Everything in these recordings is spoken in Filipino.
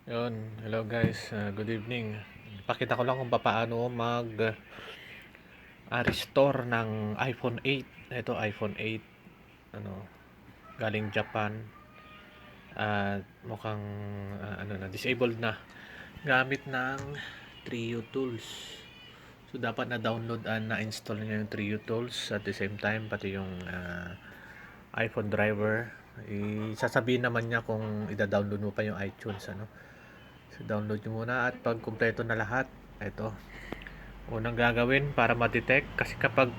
Yun, hello guys, good evening. Pakita ko lang kung paano restore ng iPhone 8. Ito iPhone 8, ano, galing Japan at mukhang disabled na gamit ng Trio Tools. So dapat na-download and na-install niya yung Trio Tools at the same time pati yung iPhone driver. Sasabihin naman niya kung ida-download mo pa yung iTunes, ano. So download nyo muna at pag kumpleto na lahat, ito unang gagawin para ma-detect, kasi kapag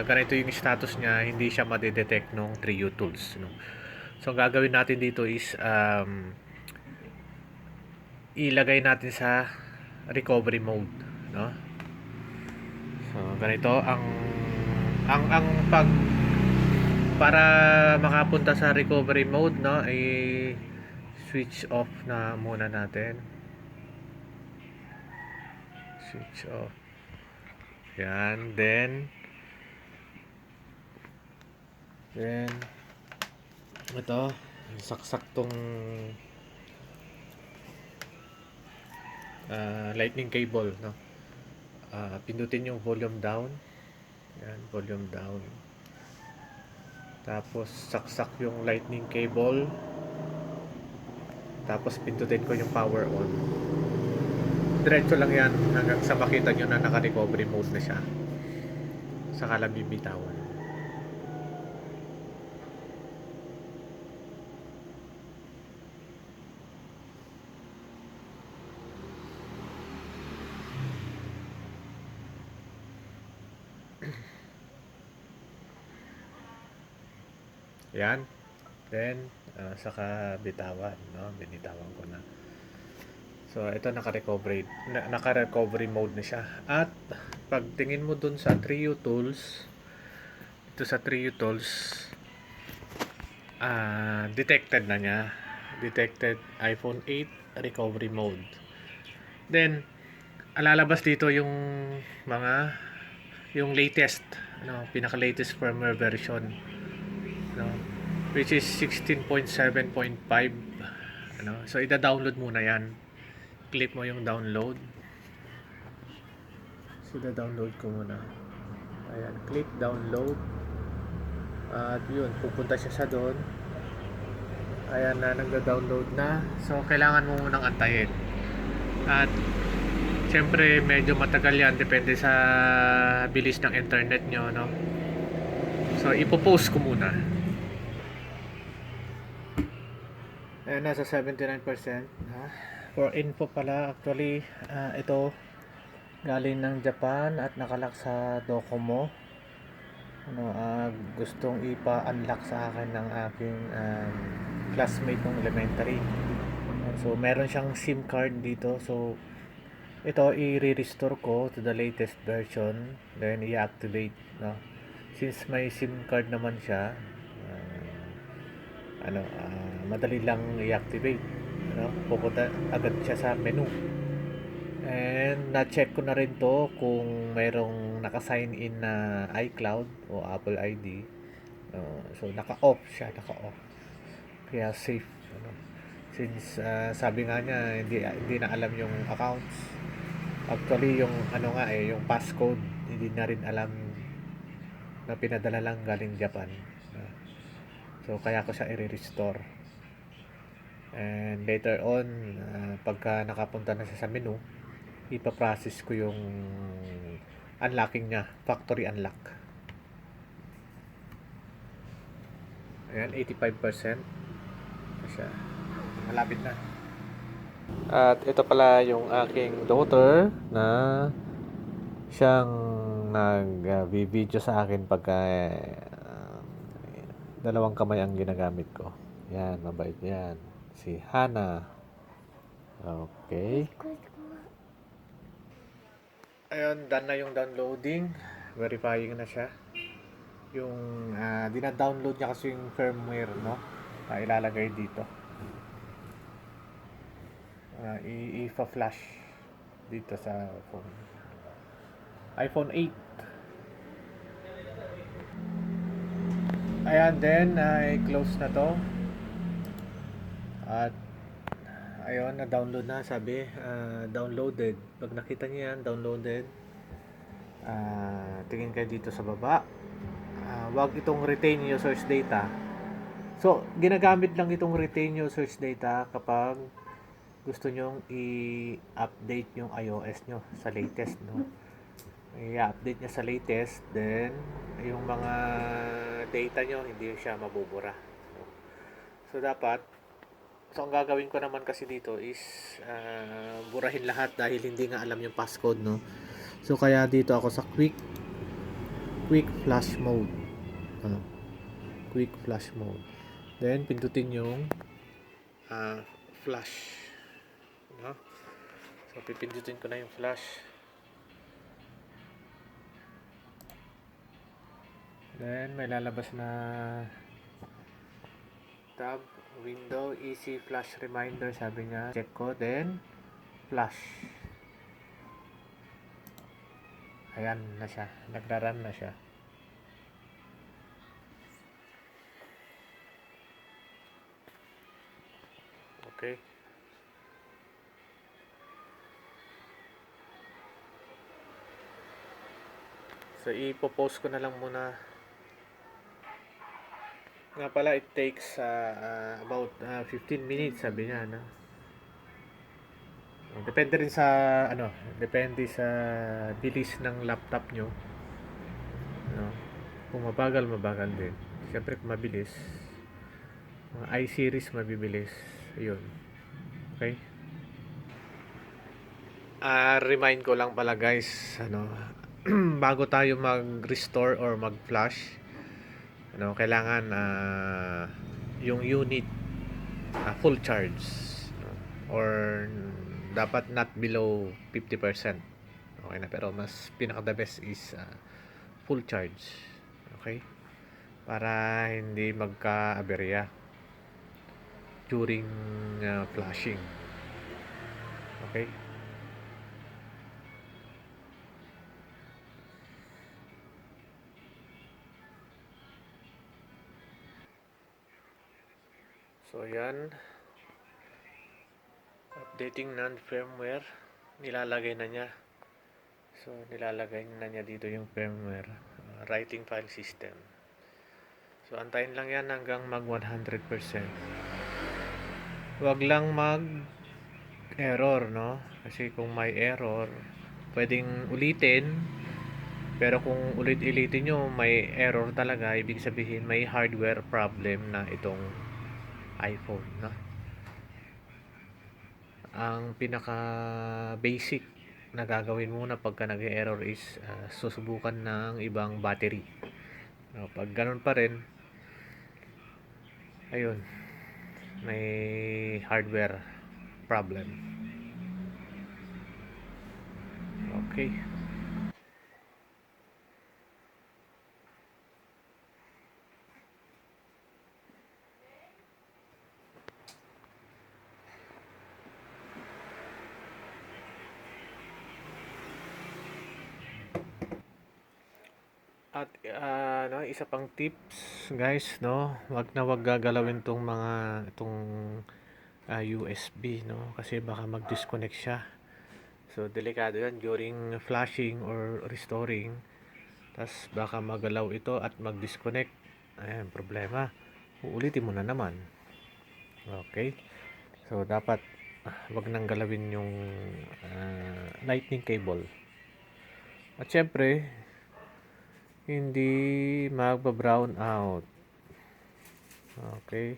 ganito yung status niya, hindi siya ma-detect nung Trio Tools, no? So ang gagawin natin dito is ilagay natin sa recovery mode, no? So ganito ang pag para makapunta sa recovery mode, no, ay switch off na muna natin. Switch off. Yan, then ito, saksak tong lightning cable, no. Pindutin yung volume down. Yan, volume down. Tapos saksak yung lightning cable. Tapos pindutin ko yung power on. Diretso lang yan hanggang sa makita nyo na naka-recovery mode na siya. Saka lang bibitawan. Yan. Then, saka bitawan, no? Binitawan ko na. So, ito naka-recovery mode na siya. At pag tingin mo dun sa Trio Tools, ito sa Trio Tools, detected na niya. Detected iPhone 8 recovery mode. Then, lalabas dito yung mga yung latest, ano, pinaka-latest firmware version, no, which is 16.7.5, ano. So ida-download muna 'yan. Click mo yung download. So ida-download ko muna. Ayan, click download. At yun, pupunta siya sa doon. Ayan na, nagda-download na. So kailangan mo munang antayin. At syempre medyo matagal yan, depende sa bilis ng internet nyo, no. So ipopost ko muna. Ayan, nasa 79%. For info pala, actually, ito galing ng Japan at nakalak sa Docomo. Ano, gustong ipa-unlock sa akin ng aking classmate ng elementary. So meron siyang SIM card dito. So ito i-restore ko to the latest version, then i-activate, no. Since may SIM card naman siya, madali lang i-activate, ano, pupunta agad siya sa menu. And na-check ko na rin to kung mayroong naka-sign in na iCloud o Apple ID. So naka-off siya, naka-off. Kaya safe, ano. Since sabi nga niya hindi na alam yung accounts. Actually yung yung passcode hindi na rin alam, na pinadala lang galing Japan. So kaya ko siya i-restore. And later on, pagka nakapunta na siya sa menu, ipaprocess ko yung unlocking niya, factory unlock. Ayan, 85% siya. Malapit na. At ito pala yung aking daughter na siyang nag-video sa akin pagka dalawang kamay ang ginagamit ko. Yan, mabait yan. Si Hana. Okay. Ayun, done na yung downloading. Verifying na siya. Yung dina-download niya kasi yung firmware, no, na ilalagay dito. I-flash dito sa phone. iPhone 8. Ayan, then i-close na to. At Ayun, na-download na, sabi. Downloaded. Pag nakita niyo yan, downloaded. Tingin kayo dito sa baba. Wag itong retain users data. So, ginagamit lang itong retain users data kapag gusto nyong i-update yung iOS nyo sa latest, no? I-update niya sa latest, then yung mga data nyo hindi siya mabubura. So dapat, so ang gagawin ko naman kasi dito is burahin lahat dahil hindi nga alam yung passcode, no? So kaya dito ako sa quick flash mode. Quick flash mode. Then pindutin yung flash, no? So pipindutin ko na yung flash. Then may lalabas na tab, window, easy flash reminder, sabi niya. Check ko, then flash. Ayan na siya, nagraran na siya. Okay. So ipopost ko na lang muna. Nga pala, it takes about 15 minutes, sabi niya, no? Depende rin sa depende sa bilis ng laptop nyo, no? Kung mabagal din. Siyempre kung mabilis, mga i-series mabibilis. Ayun. Okay? Remind ko lang pala guys, bago tayo mag-restore or mag-flash, kailangan yung unit full charge, no? Or dapat not below 50%. Okay na, pero mas pinaka the best is full charge. Okay? Para hindi magka-aberya during flashing. Okay? So yan, updating non-firmware, nilalagay na niya. So nilalagay na niya dito yung firmware, writing file system. So antayin lang yan hanggang mag 100%. Wag lang mag error, no? Kasi kung may error, pwedeng ulitin. Pero kung ulit-ulitin nyo, may error talaga, ibig sabihin may hardware problem na itong iPhone, no? Ang pinaka basic na gagawin muna pagka nag-error is susubukan ng ibang battery. No, pag ganun pa rin, ayun, may hardware problem. Okay. At isa pang tips, guys, no, wag gagalawin itong USB, no, kasi baka mag-disconnect siya. So delikado 'yan during flashing or restoring. Tas baka magalaw ito at mag-disconnect. Ayan, problema. Uulitin mo na naman. Okay? So dapat wag nang galawin yung lightning cable. At syempre, hindi magba-brown out. Okay?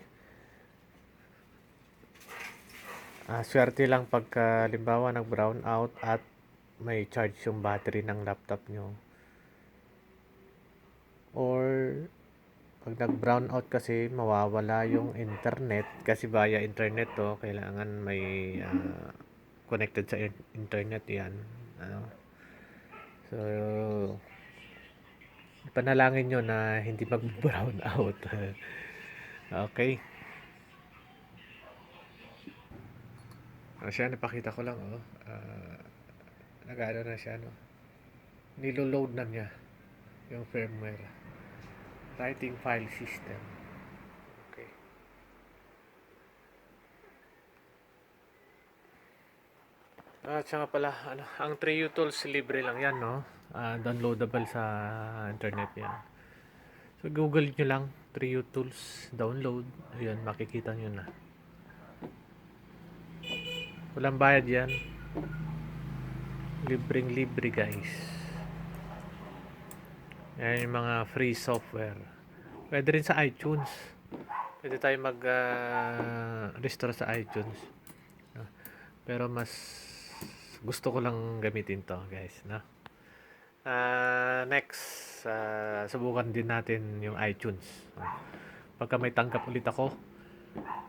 Swerte lang pagka limbawa nag-brown out at may charge yung battery ng laptop nyo. Or pag nag-brown out kasi mawawala yung internet kasi via internet to, kailangan may connected sa internet yan. So panalangin nyo na hindi mag-brown out. Okay. Siya, napakita ko lang, nag-ano na siya, no? Nilo-load na niya yung firmware. Writing file system. Okay. At saka pala, ano, ang Trio Tools libre lang yan, no? Downloadable sa internet yan. So, Google nyo lang, Trio Tools, download. Ayan, makikita nyo na. Walang bayad yan. Libreng libre, guys. Yan yung mga free software. Pwede rin sa iTunes. Pwede tayo mag-restore sa iTunes. Pero mas gusto ko lang gamitin to, guys, no? Next, subukan din natin yung iTunes. Pagka may tanggap ulit ako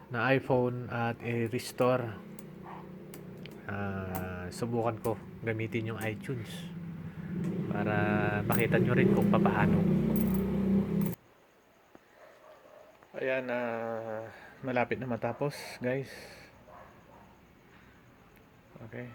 na iPhone at i-restore, subukan ko gamitin yung iTunes para makita nyo rin kung paano. Ayan, malapit na matapos, guys. Okay.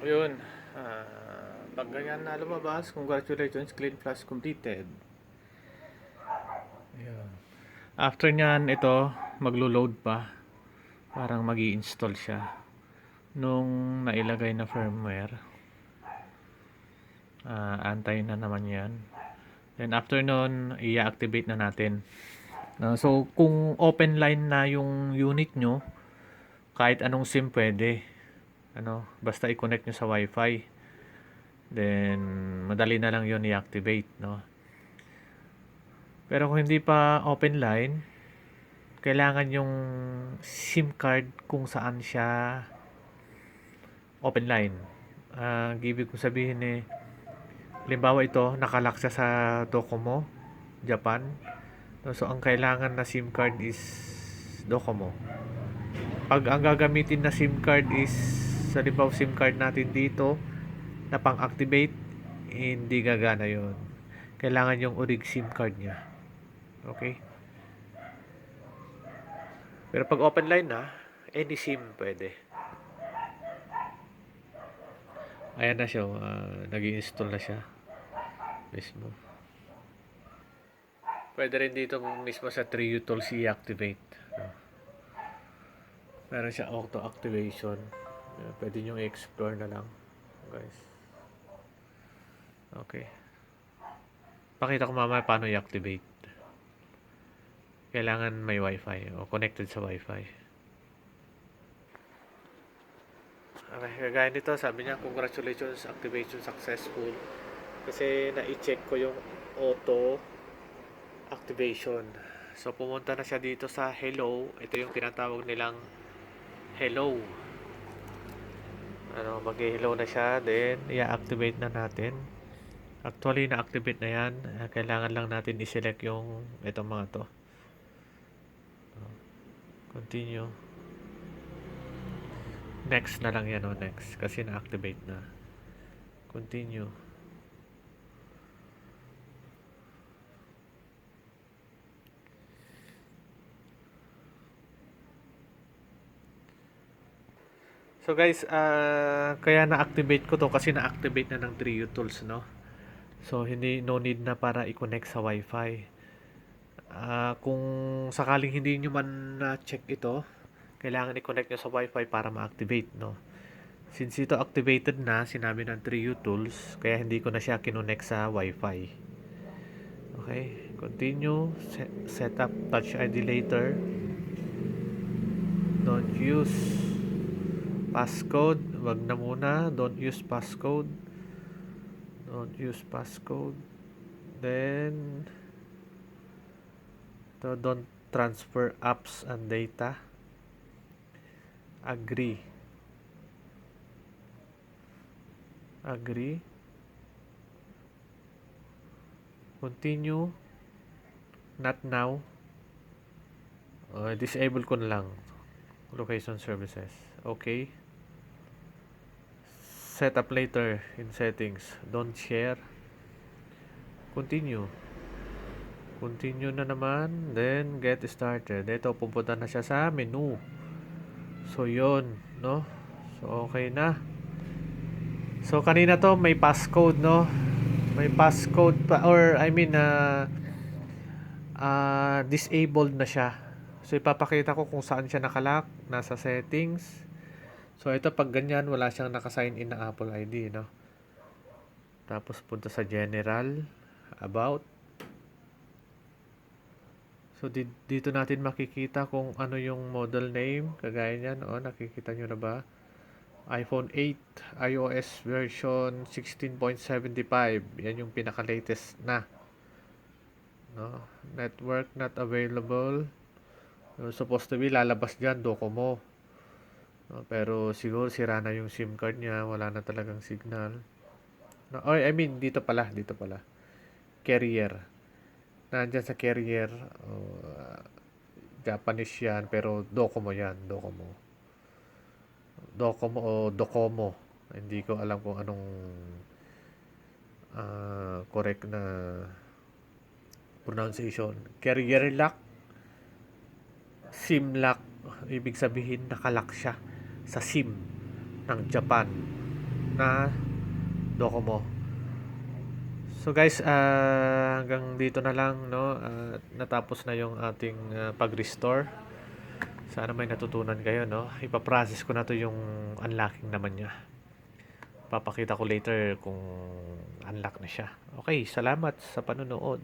Ayun, pag ganyan na lumabas, congratulations, Clean Flash completed. Ayun. After nyan, ito, maglo-load pa. Parang mag-i-install siya. Nung nailagay na firmware, antayin na naman yan. Then after nun, i-activate na natin. So, kung open line na yung unit nyo, kahit anong SIM pwede. Basta i-connect nyo sa Wi-Fi. Then, madali na lang yun i-activate, no? Pero kung hindi pa open line, kailangan yung SIM card kung saan siya open line. Ibig kong sabihin halimbawa ito, nakalock siya sa Docomo, Japan. So, ang kailangan na SIM card is Docomo. Pag ang gagamitin na SIM card is, halimbawa SIM card natin dito, na pang-activate, hindi gagana yon. Kailangan yung orig SIM card niya. Okay? Pero pag open line na, any SIM pwede. Ayan na siya, nag-i-install na siya mismo. Pwede rin dito mismo sa Trio Tools i-activate. Meron siya auto activation. Pwede nyo i-explore na lang, guys. Okay. Pakita ko mamaya paano i-activate. Kailangan may wifi o connected sa wifi. Okay, kagaya nito, sabi niya, congratulations, activation successful. Kasi na-check ko yung auto activation. So, pumunta na siya dito sa hello. Ito yung tinatawag nilang hello. Mag-hello na siya. Then, i-activate na natin. Actually, na-activate na yan. Kailangan lang natin i-select yung itong mga to. Continue. Next na lang yan, next. Kasi na-activate na. Continue. So guys, kaya na-activate ko to kasi na-activate na ng Trio Tools, no? So, no need na para i-connect sa Wi-Fi. Kung sakaling hindi nyo man na-check ito, kailangan i-connect nyo sa Wi-Fi para ma-activate, no? Since ito activated na, sinabi ng Trio Tools, kaya hindi ko na siya kinonect sa Wi-Fi. Okay, continue. Setup Touch ID later. Don't use passcode. Wag na muna. Don't use passcode. Don't use passcode. Then, don't transfer apps and data. Agree. Continue. Not now. Disable ko na lang. Location services. Okay. Set up later in settings. Don't share. Continue. Continue na naman. Then, get started. Ito, pupunta na siya sa menu. So, yun. No? So, okay na. So, kanina to, may passcode, no? May passcode pa, or, I mean, disabled na siya. So, ipapakita ko kung saan siya nakalock. Nasa settings. So, ito, pag ganyan, wala siyang nakasign in na Apple ID, no? Tapos, punta sa general. About. So, dito natin makikita kung ano yung model name. Kagaya niyan, nakikita nyo na ba? iPhone 8, iOS version 16.75. Yan yung pinaka-latest na. No? Network not available. Supposed to be, lalabas dyan, Docomo. No? Pero siguro sira na yung SIM card niya. Wala na talagang signal. No? Or, I mean, dito pala. Carrier. Nandyan sa carrier. Japanese yan, pero Docomo yan. Docomo o Docomo. Hindi ko alam kung anong correct na pronunciation. Carrier lock, SIM lock. Ibig sabihin, nakalock siya sa SIM ng Japan na Docomo. So guys, hanggang dito na lang, no? Natapos na yung ating pag-restore. Sana may natutunan kayo, no? Ipaprocess ko na to yung unlocking naman niya. Papakita ko later kung unlock na siya. Okay, salamat sa panonood.